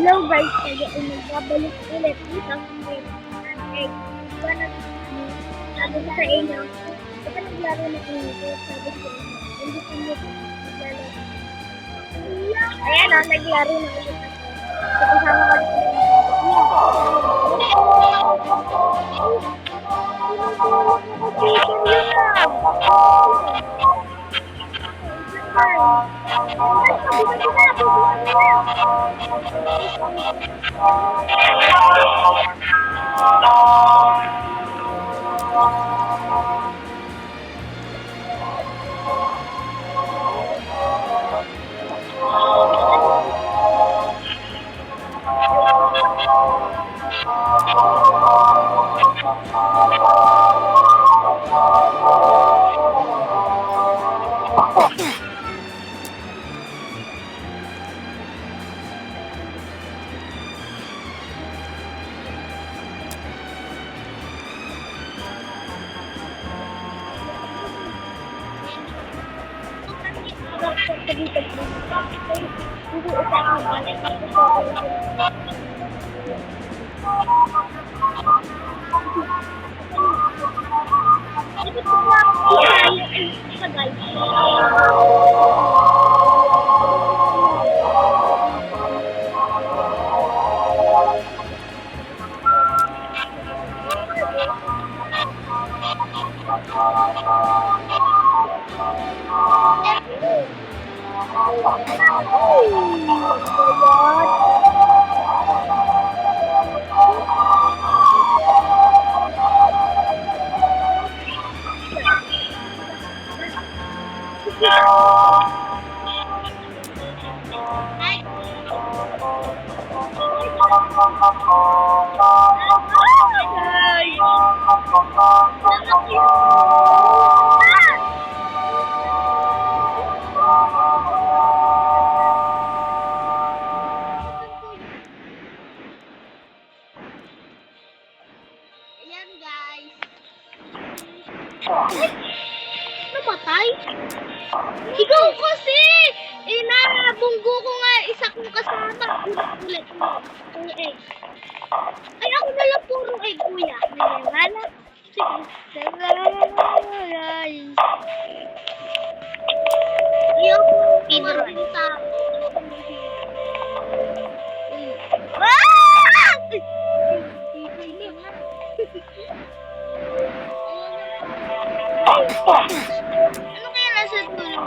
Hello guys, magbabalik ulit dito sa egg. Sabi ko sa inyo, ito naglaro na inyo. Sabi ko, hindi ko naglaro. Ayan o, naglaro na ulit ako. So, kasama ko Namatay? Ikaw kasi! Nabunggo ko nga isa kong kasama. Ulit. Puro egg. Ay, ako nalang puro egg, kuya. Nalala. Sige. Ay. Ayoko. Pinrota. Ano kaya nasa dulo?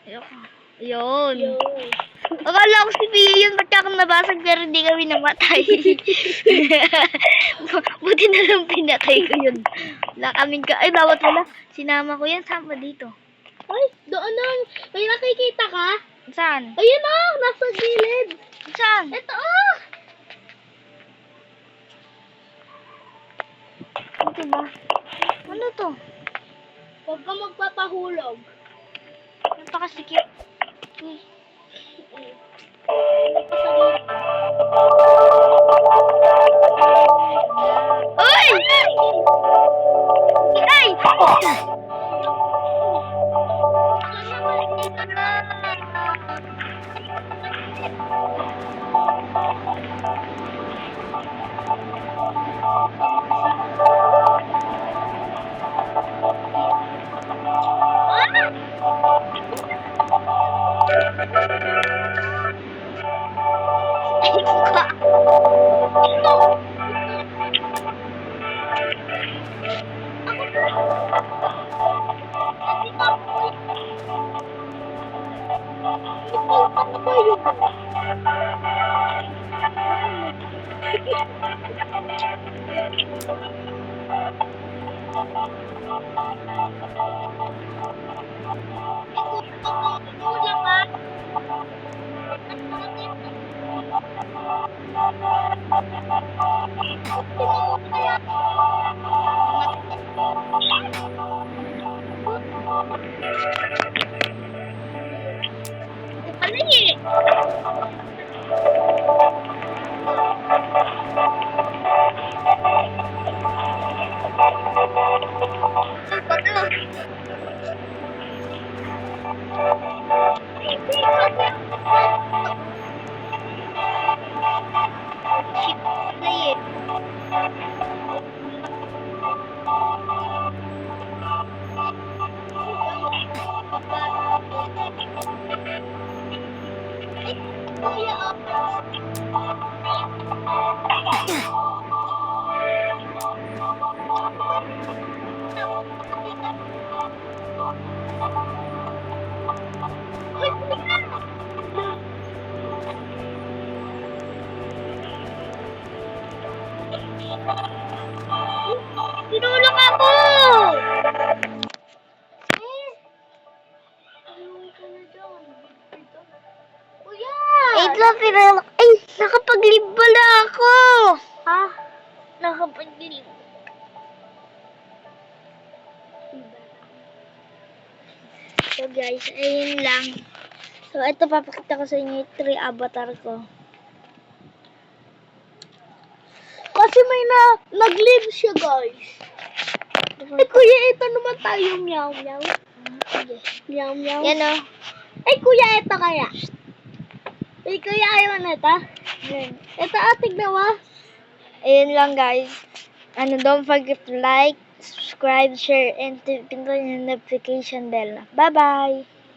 Ayoko. Yun. Yun. Akala ko si Pia yun, ba't ako nabasag pero hindi kami namatay. Buti na lang pinatay ko yun. Wala kaming ay bawat wala. Sinama ko yan, sama dito. Ay, doon na. May nakikita ka? Saan? Ayun oh, nasa gilid. Saan? Ito oh. Ito ba? Ano to? Huwag ka magpapahulog. Napakasikip. Uy! Ay! Tinulong ako! Kuya! Ito, pinulong. Ay, nakapaglib pala ako! Ha? Nakapaglib. So guys, ayun lang. So ito papakita ko sa inyo yung 3 avatar ko. Kasi may nag-live siya, guys. Ay, kuya, ito naman tayo. Meow, meow. Sige. Meow, meow. Yan o. Ay, kuya, ito kaya. Ay, kuya, ayaw na ito. Yan. Ito, tignan mo. Ayun lang guys. Don't forget to like, subscribe, share, and pindutin yung notification bell. Bye-bye!